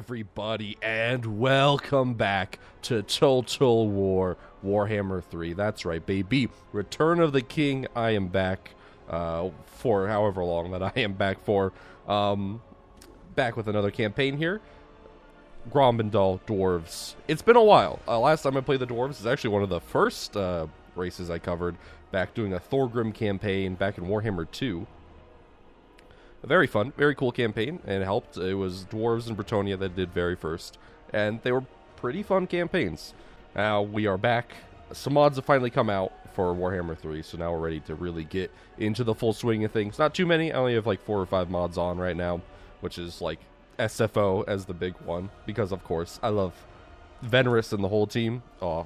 everybody, and welcome back to Total War Warhammer 3. That's right, baby. Return of the King. I am back for however long that I am back for. Back with another campaign here. Grombrindal Dwarves. It's been a while. Last time I played the Dwarves is actually one of the first races I covered, back doing a Thorgrim campaign back in Warhammer 2. Very fun, very cool campaign, and it helped. It was Dwarves and Bretonnia that did very first, and they were pretty fun campaigns. Now we are back. Some mods have finally come out for Warhammer 3, so now we're ready to really get into the full swing of things. Not too many. I only have like 4 or 5 mods on right now, which is like SFO as the big one, because of course I love Venerus and the whole team. Oh,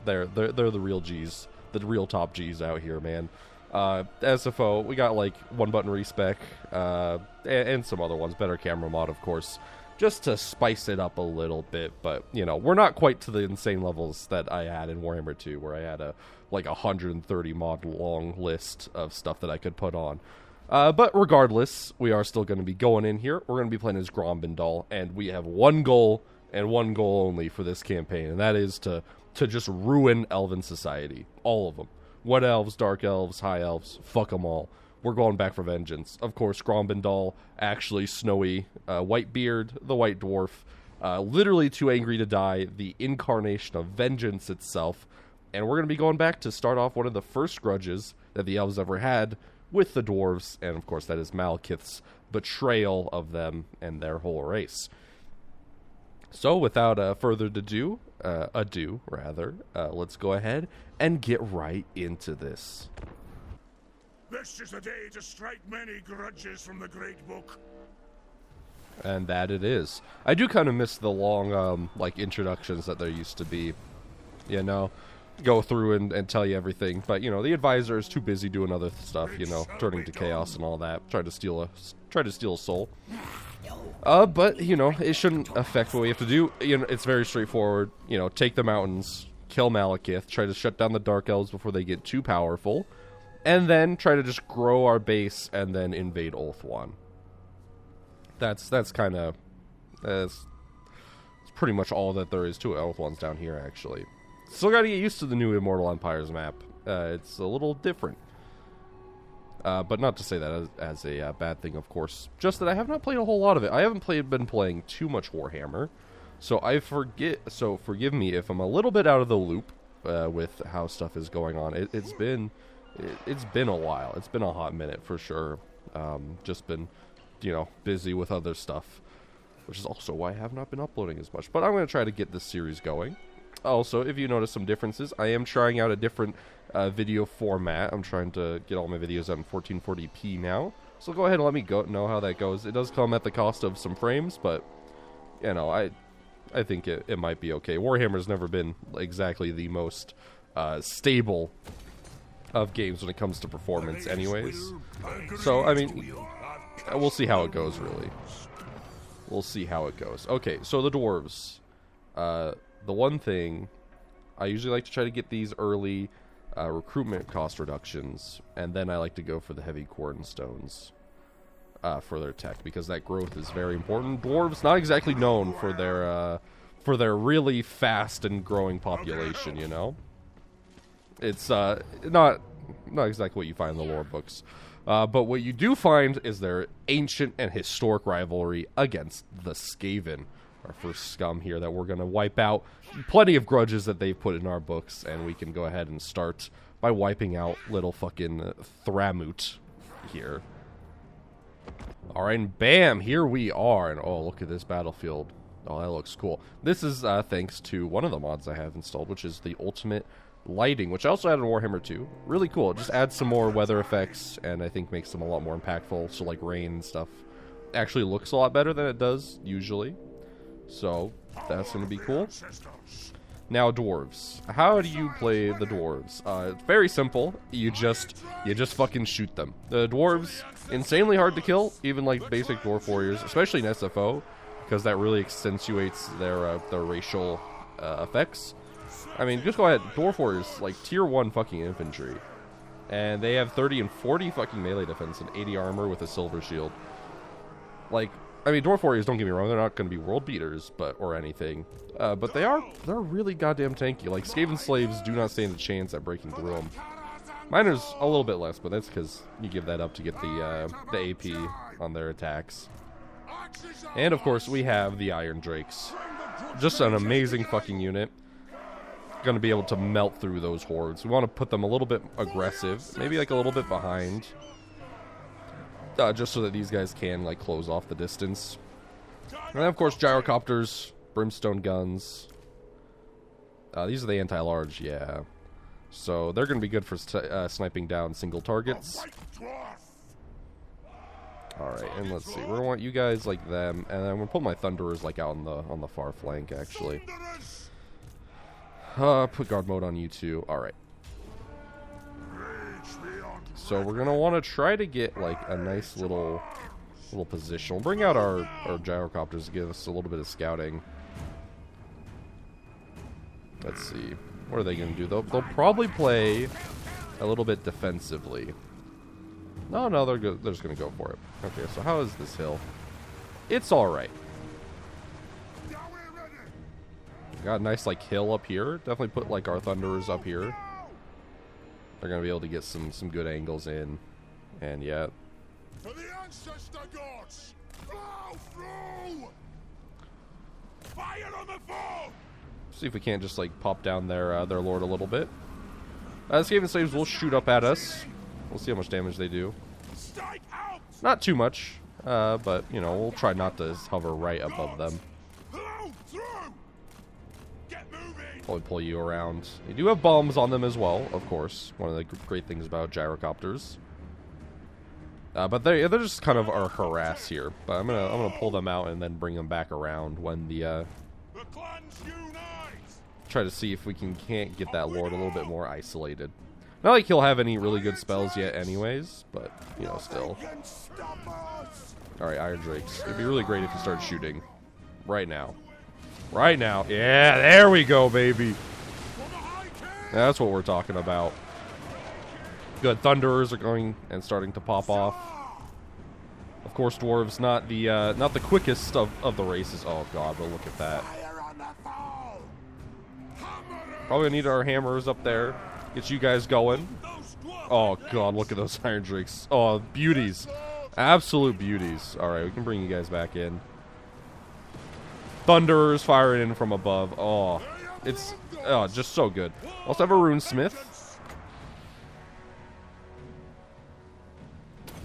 they're the real G's, the real top G's out here, man. SFO, we got like one Button Respec, and some other ones, better camera mod, of course, just to spice it up a little bit. But you know, we're not quite to the insane levels that I had in Warhammer 2, where I had a like 130 mod long list of stuff that I could put on. But regardless, we are still going to be going in here. We're going to be playing as Grombrindal, and we have one goal and one goal only for this campaign, and that is to just ruin Elven society, all of them. Wood elves, dark elves, high elves, fuck them all. We're going back for vengeance. Of course, Grombrindal, actually Snowy, Whitebeard, the White Dwarf, literally too angry to die, the incarnation of vengeance itself. And we're going to be going back to start off one of the first grudges that the elves ever had with the dwarves, and of course that is Malekith's betrayal of them and their whole race. So without further ado, let's go ahead and get right into this. This is a day to strike many grudges from the great book. And that it is. I do kind of miss the long, like, introductions that there used to be. You know, go through and tell you everything. But, you know, the advisor is too busy doing other stuff, you know, turning to chaos and all that. Try to steal a soul. But, you know, it shouldn't affect what we have to do. You know, it's very straightforward. You know, take the mountains, kill Malekith, try to shut down the Dark Elves before they get too powerful, and then try to just grow our base and then invade Ulthuan. That's kind of... It's pretty much all that there is to it. Ulthuan's down here, actually. Still gotta get used to the new Immortal Empires map. It's a little different. But not to say that as a bad thing, of course. Just that I have not played a whole lot of it. I haven't been playing too much Warhammer, so I forget. So forgive me if I'm a little bit out of the loop with how stuff is going on. It's been a while. It's been a hot minute for sure. Just been, you know, busy with other stuff, which is also why I have not been uploading as much. But I'm going to try to get this series going. Also, if you notice some differences, I am trying out a different video format. I'm trying to get all my videos out in 1440p now. So go ahead and let me know how that goes. It does come at the cost of some frames, but, you know, I think it might be okay. Warhammer's never been exactly the most stable of games when it comes to performance anyways. So, I mean, we'll see how it goes, really. We'll see how it goes. Okay, so the dwarves. The one thing, I usually like to try to get these early recruitment cost reductions, and then I like to go for the heavy cornstones for their tech, because that growth is very important. Dwarves, not exactly known for their really fast and growing population, you know? It's not exactly what you find in the lore books. But what you do find is their ancient and historic rivalry against the Skaven. Our first scum here that we're going to wipe out. Plenty of grudges that they've put in our books, and we can go ahead and start by wiping out little fucking Thramut here. Alright, and bam, here we are. And oh, look at this battlefield. Oh, that looks cool. This is thanks to one of the mods I have installed, which is the Ultimate Lighting, which I also added in Warhammer 2. Really cool. It just adds some more weather effects, and I think makes them a lot more impactful. So, like, rain and stuff actually looks a lot better than it does usually. So, that's going to be cool. Now, dwarves. How do you play the dwarves? It's very simple. You just fucking shoot them. The dwarves, insanely hard to kill, even like basic dwarf warriors, especially in SFO, because that really accentuates their racial effects. I mean, just go ahead. Dwarf warriors, like tier 1 fucking infantry. And they have 30 and 40 fucking melee defense and 80 armor with a silver shield. Like, I mean, Dwarf Warriors, don't get me wrong, they're not going to be world beaters, or anything. But they're really goddamn tanky. Like, Skaven Slaves do not stand a chance at breaking through them. Miners, a little bit less, but that's because you give that up to get the AP on their attacks. And, of course, we have the Iron Drakes. Just an amazing fucking unit. Going to be able to melt through those hordes. We want to put them a little bit aggressive, maybe like a little bit behind, just so that these guys can like close off the distance. And then of course gyrocopters, brimstone guns. These are the anti-large, yeah. So they're going to be good for sniping down single targets. All right, and let's see. We want you guys like them, and then we'll put my thunderers like out on the far flank actually. Put guard mode on you too. Alright. So we're gonna want to try to get like a nice little position. We'll bring out our gyrocopters to give us a little bit of scouting. Let's see. What are they gonna do? They'll probably play a little bit defensively. No, they're just gonna go for it. Okay, so how is this hill? It's alright. Got a nice like hill up here. Definitely put like our thunderers up here. They're gonna be able to get some good angles in, and yeah. For the ancestor gods, blow through. Fire on the foe. See if we can't just like pop down their lord a little bit. Skaven Slaves will shoot up at us. We'll see how much damage they do. Not too much, but you know we'll try not to hover right above them. Probably pull you around. They do have bombs on them as well, of course. One of the great things about gyrocopters. But they're just kind of our harass here. But I'm gonna pull them out and then bring them back around when the clans unite. try to see if we can't get that lord a little bit more isolated. Not like he'll have any really good spells yet, anyways. But you know, still. All right, Iron Drakes. It'd be really great if you started shooting right now. Right now. Yeah, there we go, baby. That's what we're talking about. Good. Thunderers are going and starting to pop off. Of course, dwarves not the quickest of the races. Oh god, but look at that. Probably need our hammers up there. Get you guys going. Oh god, look at those Iron Drakes. Oh, beauties. Absolute beauties. Alright, we can bring you guys back in. Thunderers firing in from above. Oh, it's just so good. Also have a rune smith.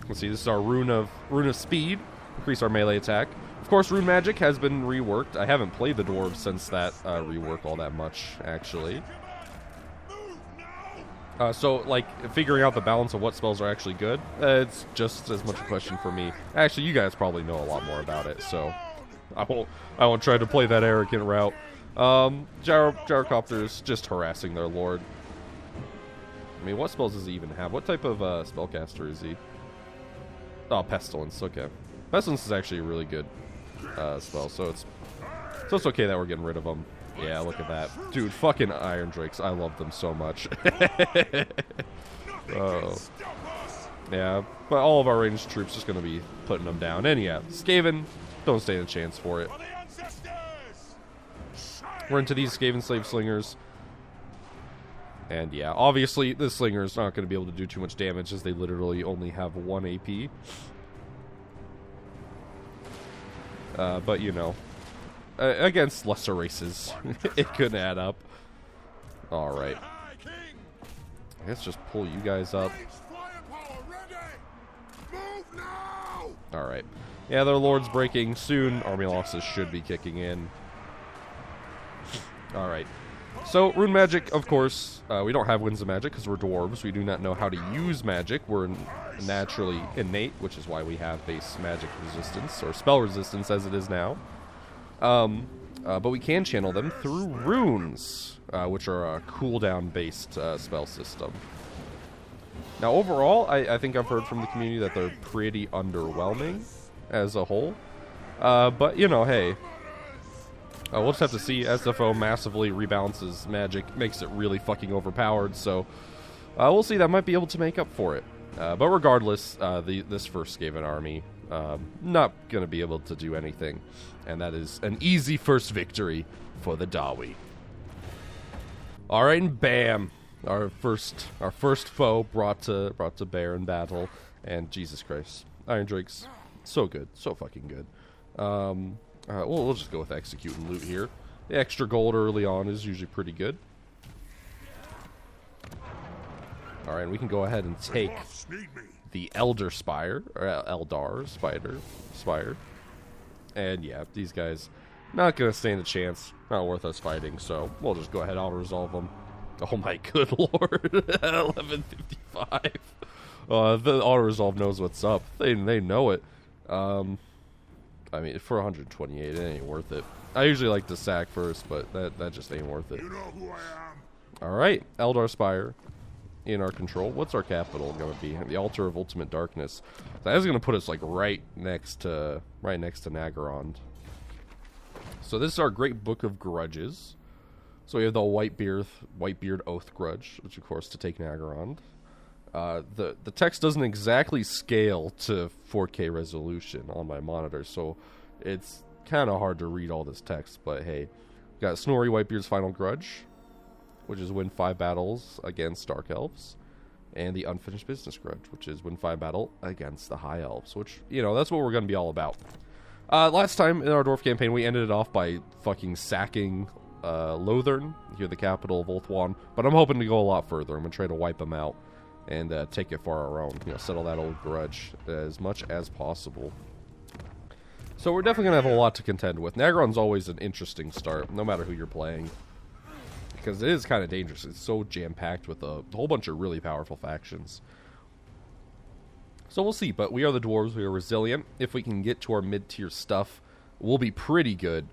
Let's see, this is our rune of speed. Increase our melee attack. Of course, rune magic has been reworked. I haven't played the dwarves since that rework all that much, actually. So, like, figuring out the balance of what spells are actually good, it's just as much a question for me. Actually, you guys probably know a lot more about it, so I won't try to play that arrogant route. Gyrocopters just harassing their lord. I mean, what spells does he even have? What type of spellcaster is he? Oh, Pestilence. Okay, Pestilence is actually a really good spell, so it's okay that we're getting rid of them. Yeah, look at that, dude. Fucking Iron Drakes. I love them so much. Oh, yeah. But all of our ranged troops just gonna be putting them down. And yeah, Skaven don't stand a chance for it. We're into these Skaven Slave Slingers. And yeah, obviously the Slinger's not going to be able to do too much damage as they literally only have 1 AP. But you know, against lesser races, it could add up. Alright. Let's just pull you guys up. Alright. Yeah, their lord's breaking soon. Army losses should be kicking in. Alright. So, rune magic, of course, we don't have winds of magic because we're dwarves. We do not know how to use magic. We're naturally innate, which is why we have base magic resistance, or spell resistance as it is now. But we can channel them through runes, which are a cooldown-based spell system. Now, overall, I think I've heard from the community that they're pretty underwhelming as a whole. But, you know, hey. We'll just have to see. SFO massively rebalances magic, makes it really fucking overpowered, so we'll see. That might be able to make up for it. But regardless, this first Skaven army not going to be able to do anything. And that is an easy first victory for the Dawi. Alright, and bam! Our first foe brought to bear in battle. And Jesus Christ. Iron Drake's so good. So fucking good. We'll just go with execute and loot here. The extra gold early on is usually pretty good. Alright, and we can go ahead and take the Elder Spire, or Eldar Spire. And yeah, these guys not gonna stand a chance. Not worth us fighting, so we'll just go ahead and auto-resolve them. Oh my good lord. 1155. The auto-resolve knows what's up. They know it. I mean, for 128, it ain't worth it. I usually like to sack first, but that just ain't worth it. You know who I am. Alright, Eldar Spire in our control. What's our capital going to be? The Altar of Ultimate Darkness. That is going to put us like right next to Naggarond. So this is our Great Book of Grudges. So we have the Whitebeard Oath Grudge, which of course to take Naggarond. The text doesn't exactly scale to 4K resolution on my monitor, so it's kind of hard to read all this text. But hey, we got Snorri Whitebeard's Final Grudge, which is win 5 battles against Dark Elves, and the Unfinished Business Grudge, which is win 5 battle against the High Elves, which, you know, that's what we're going to be all about. Last time in our Dwarf campaign, we ended it off by fucking sacking Lothern, here the capital of Ulthuan, but I'm hoping to go a lot further. I'm going to try to wipe them out and take it for our own, you know, settle that old grudge as much as possible. So we're definitely going to have a lot to contend with. Naggarond's always an interesting start, no matter who you're playing, because it is kind of dangerous. It's so jam-packed with a whole bunch of really powerful factions. So we'll see, but we are the dwarves. We are resilient. If we can get to our mid-tier stuff, we'll be pretty good,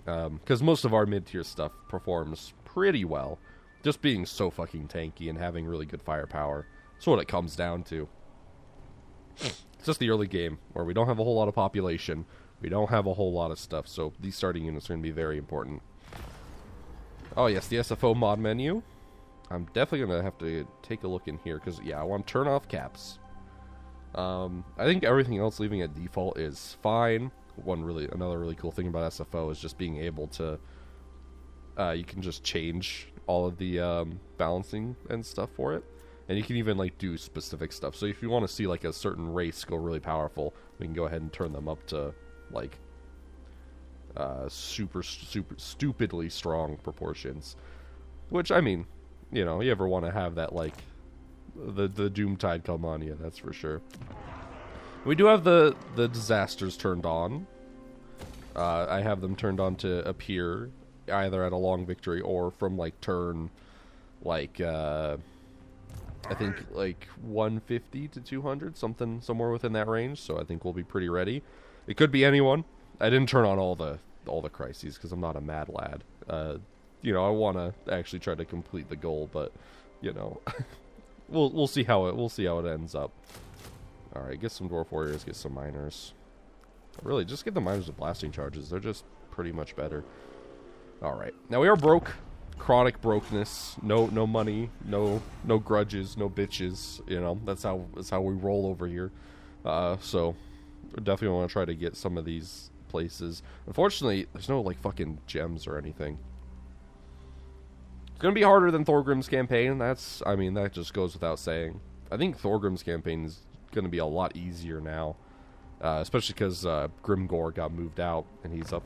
because most of our mid-tier stuff performs pretty well. Just being so fucking tanky and having really good firepower. That's what it comes down to. It's just the early game, where we don't have a whole lot of population. We don't have a whole lot of stuff, so these starting units are going to be very important. Oh yes, the SFO mod menu. I'm definitely going to have to take a look in here, because, yeah, I want to turn off caps. I think everything else leaving at default is fine. Another really cool thing about SFO is just being able to, you can just change all of the balancing and stuff for it, and you can even like do specific stuff. So if you want to see like a certain race go really powerful, we can go ahead and turn them up to like super stupidly strong proportions. Which, I mean, you know, you ever want to have that like the Doomtide come on you, that's for sure. We do have the disasters turned on. I have them turned on to appear either at a long victory or from like turn like I think like 150 to 200, somewhere within that range. So I think we'll be pretty ready. It could be anyone. I didn't turn on all the crises because I'm not a mad lad. You know, I want to actually try to complete the goal, but you know, we'll see how it ends up. All right, get some dwarf warriors, get some miners. Really, just get the miners with blasting charges. They're just pretty much better. All right, now we are broke. Chronic brokenness. No money. No grudges. No bitches. You know, that's how we roll over here. So we definitely want to try to get some of these places. Unfortunately, there's no like fucking gems or anything. It's gonna be harder than Thorgrim's campaign. I mean, that just goes without saying. I think Thorgrim's campaign is going to be a lot easier now, especially because Grimgor got moved out and he's up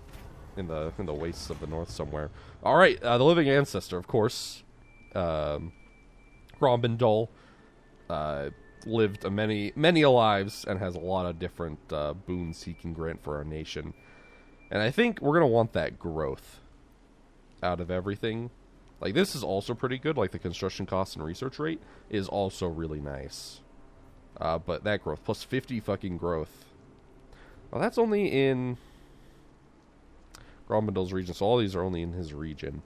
in the wastes of the north somewhere. All right, the living ancestor, of course, Grombrindal, lived many lives and has a lot of different boons he can grant for our nation, and I think we're gonna want that growth out of everything. Like, this is also pretty good. Like, the construction cost and research rate is also really nice. But that growth, plus 50 fucking growth. Well, that's only in Grombrindal's region, so all these are only in his region.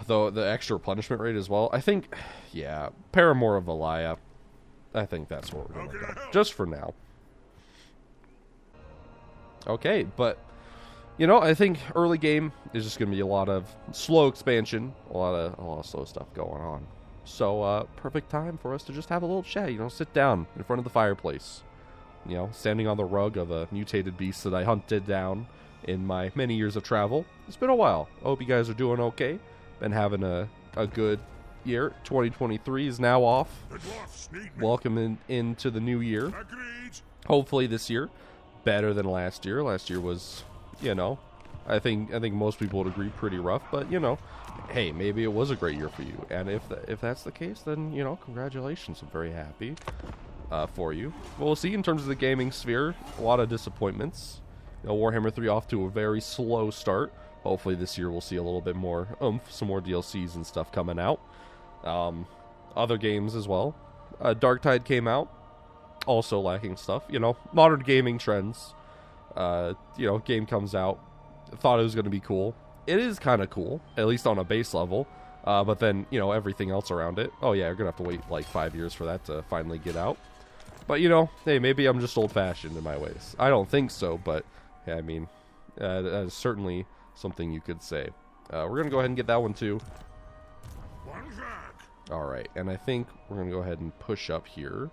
Though, the extra replenishment rate as well. I think, yeah, Paramore of Valaya. I think that's what we're going to do. Just for now. Okay, but, you know, I think early game is just going to be a lot of slow expansion. A lot of slow stuff going on. So, perfect time for us to just have a little chat, sit down in front of the fireplace. Standing on the rug of a mutated beast that I hunted down in my many years of travel. It's been a while. I hope you guys are doing okay. Been having a good year. 2023 is now off. Welcome into the new year. Hopefully this year better than last year. Last year was, I think most people would agree pretty rough, but hey, maybe it was a great year for you. And if that's the case, then congratulations. I'm very happy for you. Well, we'll see in terms of the gaming sphere. A lot of disappointments. Warhammer 3 off to a very slow start. Hopefully this year we'll see a little bit more oomph, some more DLCs and stuff coming out. Other games as well. Darktide came out, also lacking stuff. Modern gaming trends. Game comes out. Thought it was going to be cool. It is kind of cool, at least on a base level. But then, everything else around it. Oh yeah, you're going to have to wait like 5 years for that to finally get out. But, hey, maybe I'm just old-fashioned in my ways. I don't think so, but, yeah, I mean, that is certainly something you could say. We're going to go ahead and get that one, too. Alright, and I think we're going to go ahead and push up here.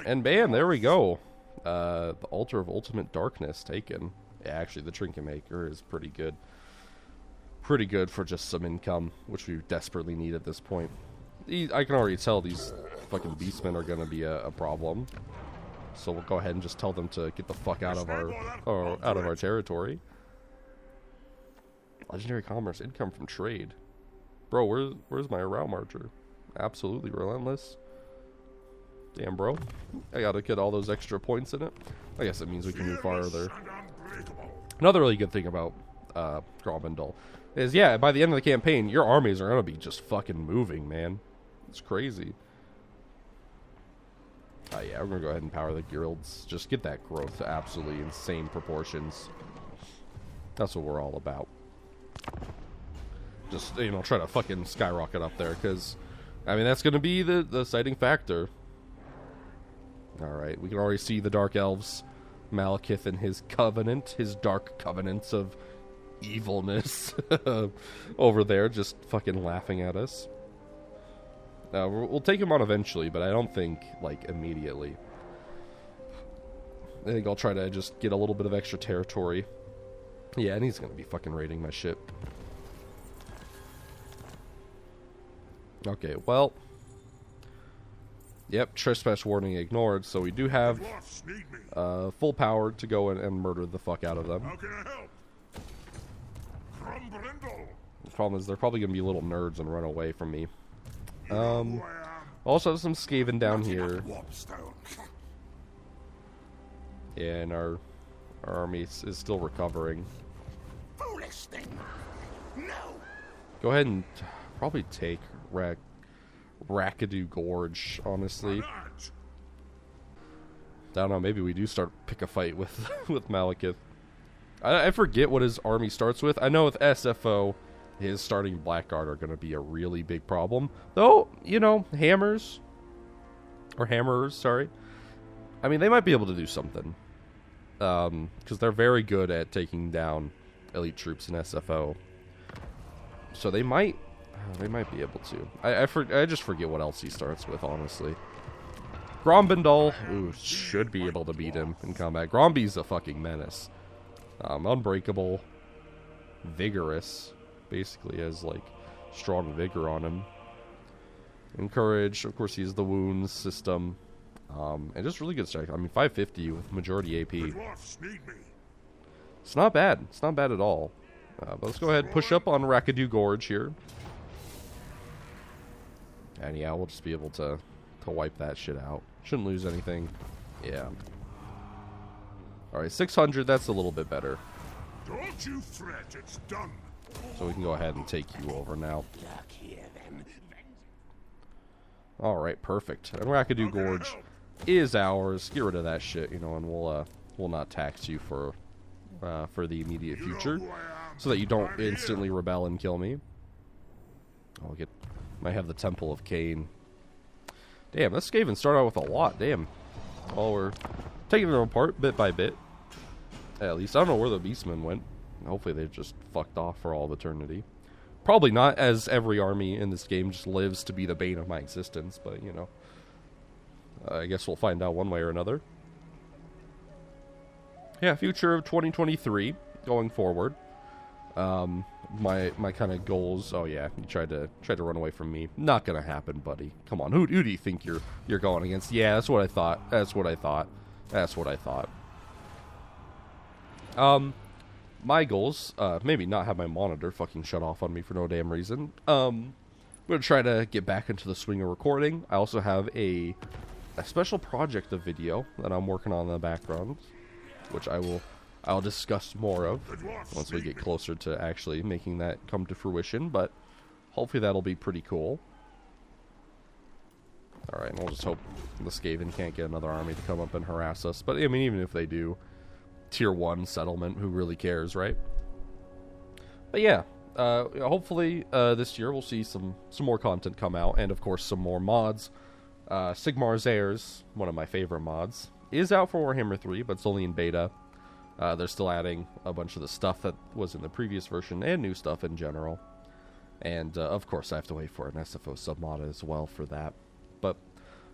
And bam, there we go. The Altar of Ultimate Darkness taken. Yeah, actually, the Trinket Maker is pretty good. Pretty good for just some income, which we desperately need at this point. I can already tell these fucking beastmen are going to be a problem. So we'll go ahead and just tell them to get the fuck out of our territory. Legendary commerce, income from trade. Bro, where's my route marcher? Absolutely relentless. Damn, bro. I gotta get all those extra points in it. I guess it means we can move farther. Another really good thing about Grombrindal is, yeah, by the end of the campaign, your armies are gonna be just fucking moving, man. It's crazy. Yeah, we're gonna go ahead and power the guilds. Just get that growth to absolutely insane proportions. That's what we're all about. Just, try to fucking skyrocket up there, because, I mean, that's gonna be the deciding factor. Alright, we can already see the Dark Elves. Malekith and his covenant, his dark covenants of evilness over there, just fucking laughing at us. We'll take him on eventually, but I don't think, like, immediately. I think I'll try to just get a little bit of extra territory. Yeah, and he's gonna be fucking raiding my ship. Okay, well. Yep, trespass warning ignored, so we do have full power to go and murder the fuck out of them. How can I help? Grombrindal. The problem is they're probably going to be little nerds and run away from me. Also have some skaven down here. Yeah, and our army is still recovering. Foolish thing. No. Go ahead and probably take Rakadu Gorge, honestly. I don't know, maybe we do pick a fight with Malekith. I forget what his army starts with. I know with SFO, his starting Blackguard are going to be a really big problem. Though, hammerers, sorry. I mean, they might be able to do something. Because they're very good at taking down elite troops in SFO. So they might be able to. I just forget what else he starts with, honestly. Grombrindal should be able to beat him in combat. Gromby's a fucking menace. Unbreakable. Vigorous. Basically has, like, strong vigor on him. Encourage. Of course, he has the wounds system. And just really good strike. I mean, 550 with majority AP. It's not bad. It's not bad at all. But let's go ahead and push up on Rakadu Gorge here. And yeah, we'll just be able to wipe that shit out. Shouldn't lose anything. Yeah. Alright, 600, that's a little bit better. Don't you fret, it's done. So we can go ahead and take you over now. Alright, perfect. And Rakadu Gorge is ours. Get rid of that shit, and we'll not tax you for the immediate future. So that you don't instantly rebel and kill me. Might have the Temple of Cain. Damn, this Skaven started out with a lot. Damn. Well, we're taking them apart bit by bit. At least, I don't know where the beastmen went. Hopefully they've just fucked off for all of eternity. Probably not, as every army in this game just lives to be the bane of my existence, but, you know. I guess we'll find out one way or another. Yeah, future of 2023, going forward. My kind of goals. Oh yeah, you tried to run away from me. Not gonna happen, buddy. Come on, who do you think you're going against? Yeah, that's what I thought. That's what I thought. My goals. Maybe not have my monitor fucking shut off on me for no damn reason. I'm gonna try to get back into the swing of recording. I also have a special project of video that I'm working on in the background, which I'll discuss more of once we get closer to actually making that come to fruition, but hopefully that'll be pretty cool. Alright, and we'll just hope the Skaven can't get another army to come up and harass us. But, I mean, even if they do, Tier 1 settlement, who really cares, right? But yeah, hopefully this year we'll see some more content come out, and of course some more mods. Sigmar's Heirs, one of my favorite mods, is out for Warhammer 3, but it's only in beta. They're still adding a bunch of the stuff that was in the previous version and new stuff in general. And, of course, I have to wait for an SFO submod as well for that. But,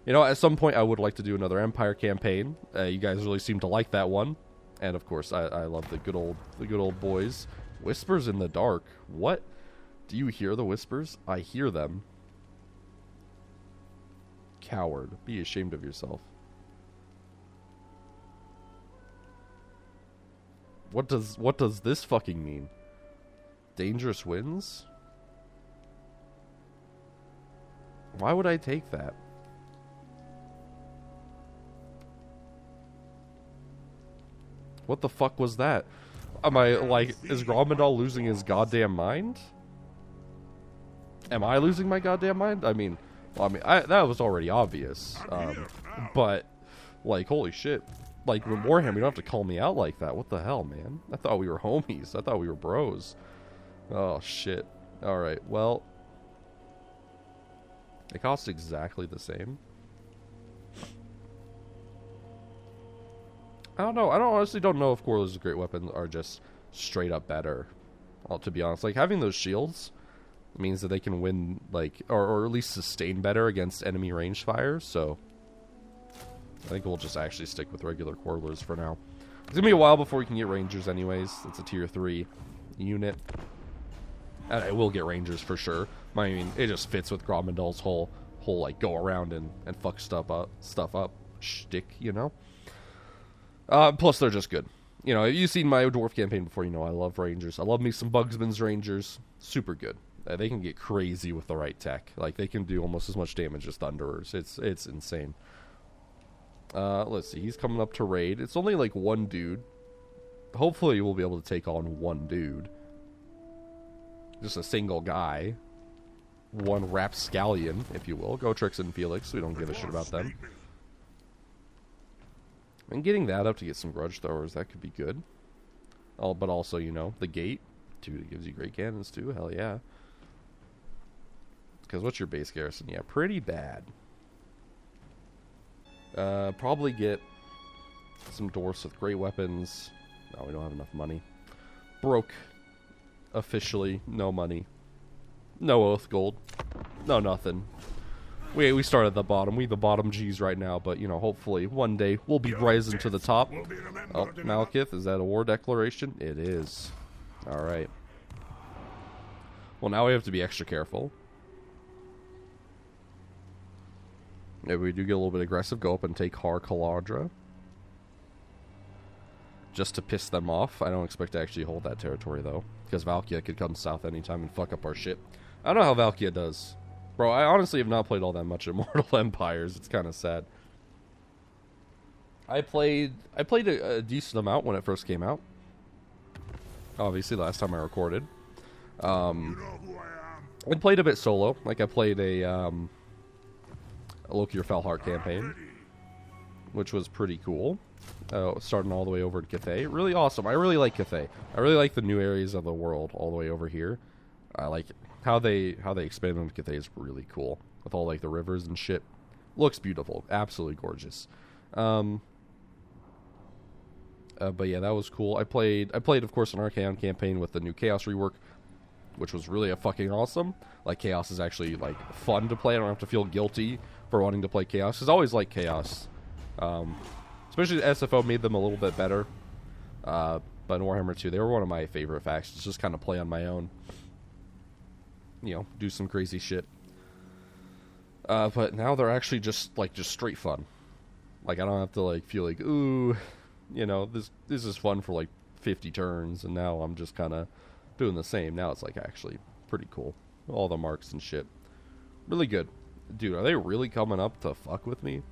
you know, at some point I would like to do another Empire campaign. You guys really seem to like that one. And, of course, I love the good old boys. Whispers in the dark. What? Do you hear the whispers? I hear them. Coward. Be ashamed of yourself. What does this fucking mean? Dangerous winds? Why would I take that? What the fuck was that? Am I, like, is Grombrindal losing his goddamn mind? Am I losing my goddamn mind? I mean, that was already obvious. But, like, holy shit. Like, with Warhammer, you don't have to call me out like that. What the hell, man? I thought we were homies. I thought we were bros. Oh, shit. Alright, well. They cost exactly the same. I don't know. I honestly don't know if Corley's great weapons are just straight up better. Well, to be honest, like, having those shields means that they can win, like, or at least sustain better against enemy range fire, so I think we'll just actually stick with regular Quarlers for now. It's gonna be a while before we can get Rangers anyways. It's a tier 3 unit. And I will get Rangers for sure. I mean, it just fits with Grombrindal's whole like, go around and fuck stuff up shtick, you know? Plus, they're just good. You know, you've seen my Dwarf campaign before, you know I love Rangers. I love me some Bugsman's Rangers. Super good. They can get crazy with the right tech. Like, they can do almost as much damage as Thunderers. It's insane. Let's see. He's coming up to raid. It's only like one dude. Hopefully we'll be able to take on one dude. Just a single guy. One rapscallion, if you will. Go Trix and Felix. We don't give a shit about them. And getting that up to get some grudge throwers, that could be good. Oh, but also, you know, the gate. 2 that gives you great cannons too. Hell yeah. Because what's your base garrison? Yeah, pretty bad. Probably get some dwarfs with great weapons. No, we don't have enough money. Broke. Officially, no money. No oath gold. No nothing. We start at the bottom. We the bottom G's right now, but, you know, hopefully one day we'll be rising to the top. Oh, Malekith, is that a war declaration? It is. Alright. Well, now we have to be extra careful. Maybe we do get a little bit aggressive. Go up and take Har Kaladra. Just to piss them off. I don't expect to actually hold that territory, though. Because Valkia could come south anytime and fuck up our shit. I don't know how Valkia does. Bro, I honestly have not played all that much at Mortal Empires. It's kind of sad. I played a decent amount when it first came out. Obviously, last time I recorded. I played a bit solo. Like, I played a Lokier Falheart campaign, which was pretty cool. Starting all the way over to Cathay. Really awesome. I really like Cathay. I really like the new areas of the world all the way over here. I like it. How they expand on Cathay is really cool. With all, like, the rivers and shit. Looks beautiful. Absolutely gorgeous. But yeah, that was cool. I played, of course, an Archaon campaign with the new Chaos rework, which was really a fucking awesome. Like, Chaos is actually, like, fun to play. I don't have to feel guilty for wanting to play Chaos. Because I always like Chaos. Especially the SFO made them a little bit better. But in Warhammer 2, they were one of my favorite factions. Just kind of play on my own. You know, do some crazy shit. But now they're actually just straight fun. Like, I don't have to, like, feel like, ooh, you know, this is fun for, like, 50 turns, and now I'm just kind of doing the same. Now it's, like, actually pretty cool. All the marks and shit. Really good. Dude, are they really coming up to fuck with me?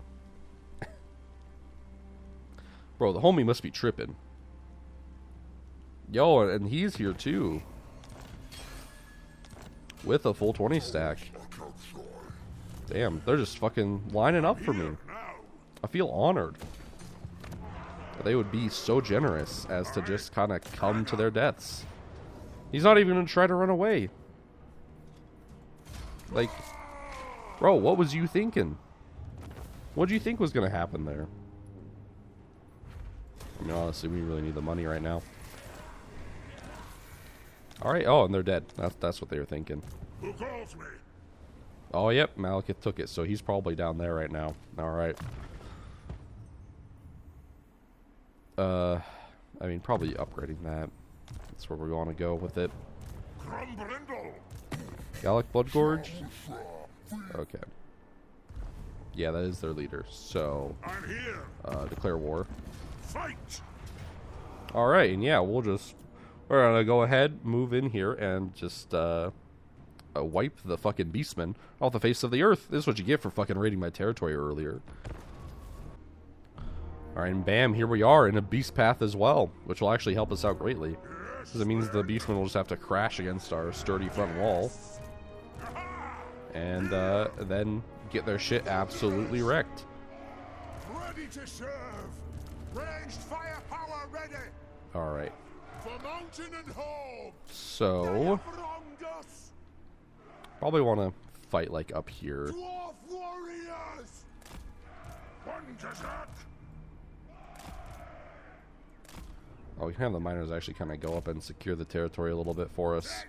Bro, the homie must be tripping. Yo, and he's here, too. With a full 20 stack. Damn, they're just fucking lining up for me. I feel honored. They would be so generous as to just kind of come to their deaths. He's not even going to try to run away. Like, bro, what was you thinking? What do you think was going to happen there? I mean, honestly, we really need the money right now. Alright, oh, and they're dead. That's what they were thinking. Who calls me? Oh, yep, Malekith took it, so he's probably down there right now. Alright. I mean, probably upgrading that. That's where we want to go with it. Grombrindal. Gallic Blood Gorge? Okay. Yeah, that is their leader. So, I'm here. Declare war. Fight. Alright, and yeah, we're gonna go ahead, move in here, and just, wipe the fucking beastmen off the face of the earth. This is what you get for fucking raiding my territory earlier. Alright, and bam, here we are in a beast path as well, which will actually help us out greatly. Because it means the beastmen will just have to crash against our sturdy front wall. And then get their shit absolutely wrecked. Ready to serve. Ranged firepower ready. Alright. For mountain and home. So, probably want to fight, like, up here. Dwarf warriors. One attack. Oh, we can have the miners actually kind of go up and secure the territory a little bit for us.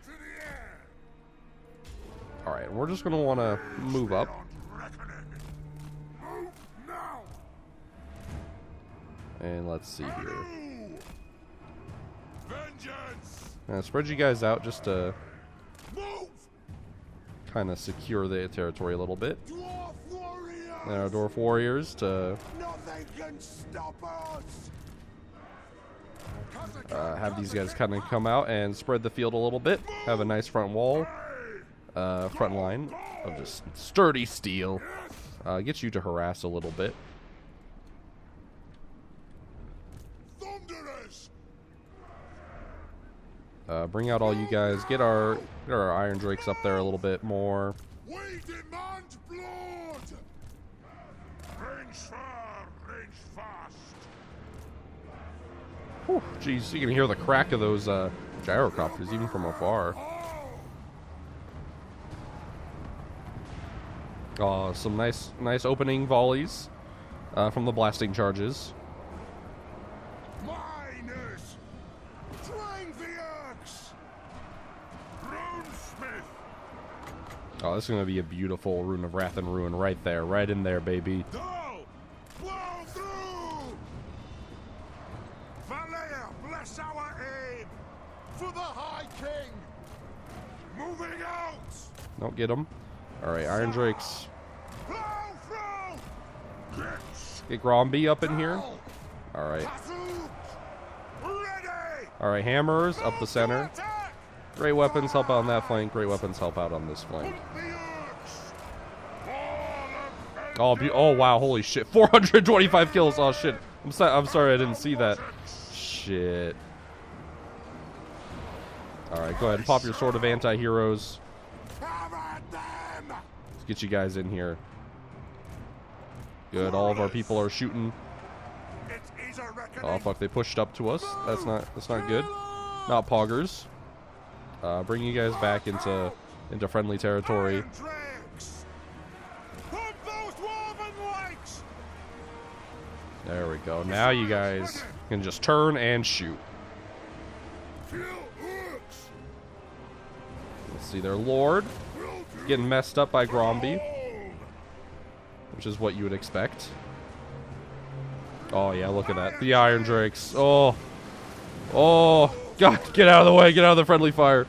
Alright, we're just going to want to move up. And let's see here. Spread you guys out just to kind of secure the territory a little bit. And our dwarf warriors to have these guys kind of come out and spread the field a little bit. Have a nice front wall, front line of just sturdy steel. Get you to harass a little bit. Bring out all you guys. Get our Iron Drakes up there a little bit more. We demand blood. Range far, range fast. Whew, jeez, you can hear the crack of those gyrocopters even from afar. Some nice opening volleys from the blasting charges. Miners, train the axe. Runesmith. Oh, this is going to be a beautiful Rune of Wrath and Ruin right there, right in there, baby. Go! Blow through! Valea, bless our aim! For the High King! Moving out! Don't get them. Alright, Iron Drakes. Blow through! Get Gromby up in here. Alright. Ready! Alright, Hammers up the center. Great weapons help out on that flank. Great weapons help out on this flank. Oh wow, holy shit. 425 kills. Oh shit. I'm sorry I didn't see that. Shit. Alright, go ahead and pop your Sword of Anti-Heroes. Let's get you guys in here. Good, all of our people are shooting. Oh fuck, they pushed up to us. That's not good. Not poggers. Bring you guys back into friendly territory. There we go. Now you guys can just turn and shoot. see their lord getting messed up by Gromby, which is what you would expect. Oh yeah, look at that. The Iron Drakes. Oh. Oh. God, get out of the way. Get out of the friendly fire.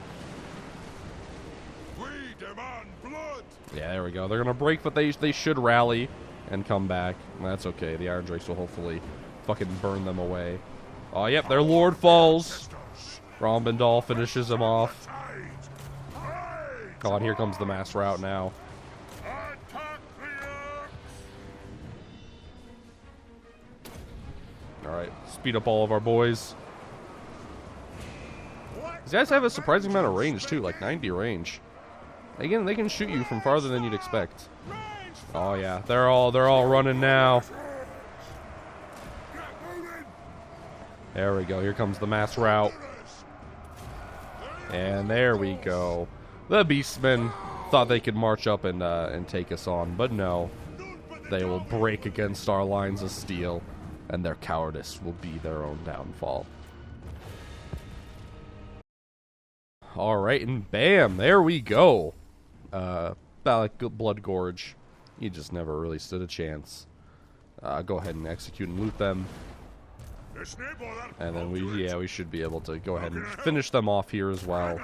We demand blood. Yeah, there we go. They're going to break, but they should rally and come back. That's okay. The Iron Drakes will hopefully fucking burn them away. Oh, yep. Their lord falls. Grombrindal finishes him off. God, here comes the mass rout now. Alright, speed up all of our boys. These guys have a surprising amount of range too, like 90 range. Again, they can shoot you from farther than you'd expect. Oh yeah, they're all running now. There we go. Here comes the mass rout. And there we go. The beastmen thought they could march up and take us on, but no. They will break against our lines of steel, and their cowardice will be their own downfall. Alright, and bam, there we go. Blood Gorge. You just never really stood a chance. Go ahead and execute and loot them. And then we should be able to go ahead and finish them off here as well.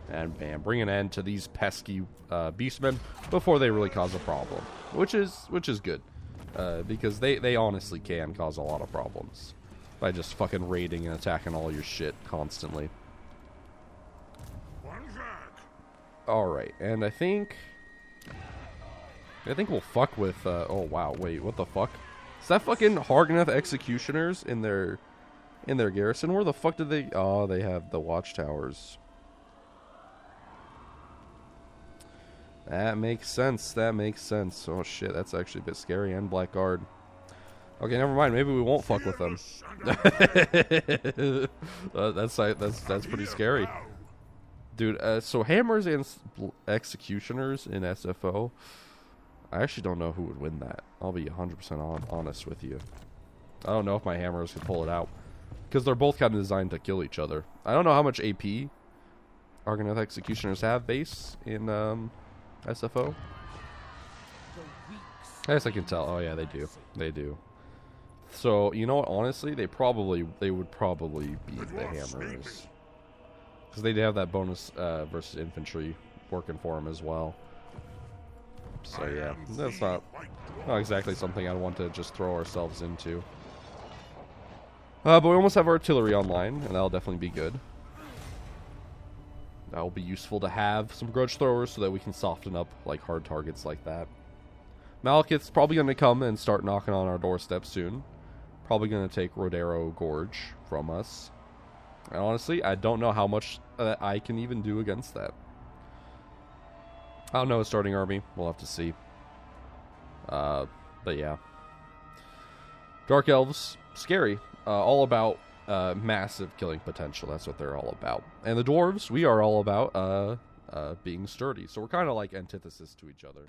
And bam, bring an end to these pesky beastmen before they really cause a problem. Which is good. Because they honestly can cause a lot of problems by just fucking raiding and attacking all your shit constantly. Alright, and I think we'll fuck with oh wow, wait, what the fuck? Is that fucking Harganath executioners in their garrison? Where the fuck did they... Oh, they have the watchtowers. That makes sense. That makes sense. Oh shit, that's actually a bit scary. And Blackguard. Okay, never mind. Maybe we won't fuck with them. That's pretty scary. Dude, so hammers and executioners in SFO, I actually don't know who would win that. I'll be 100% honest with you. I don't know if my hammers could pull it out. Because they're both kind of designed to kill each other. I don't know how much AP Argonath executioners have base in SFO. I guess I can tell. Oh yeah, they do. They do. So, you know what? Honestly, they would probably beat the hammers. Because they have that bonus versus infantry working for them as well. So yeah, that's not exactly something I'd want to just throw ourselves into. But we almost have artillery online, and that'll definitely be good. That'll be useful to have some grudge throwers so that we can soften up like hard targets like that. Malekith's probably going to come and start knocking on our doorstep soon. Probably going to take Rodero Gorge from us. And honestly, I don't know how much I can even do against that. I don't know a starting army. We'll have to see. But yeah. Dark Elves, scary. All about massive killing potential. That's what they're all about. And the Dwarves, we are all about being sturdy. So we're kind of like antithesis to each other.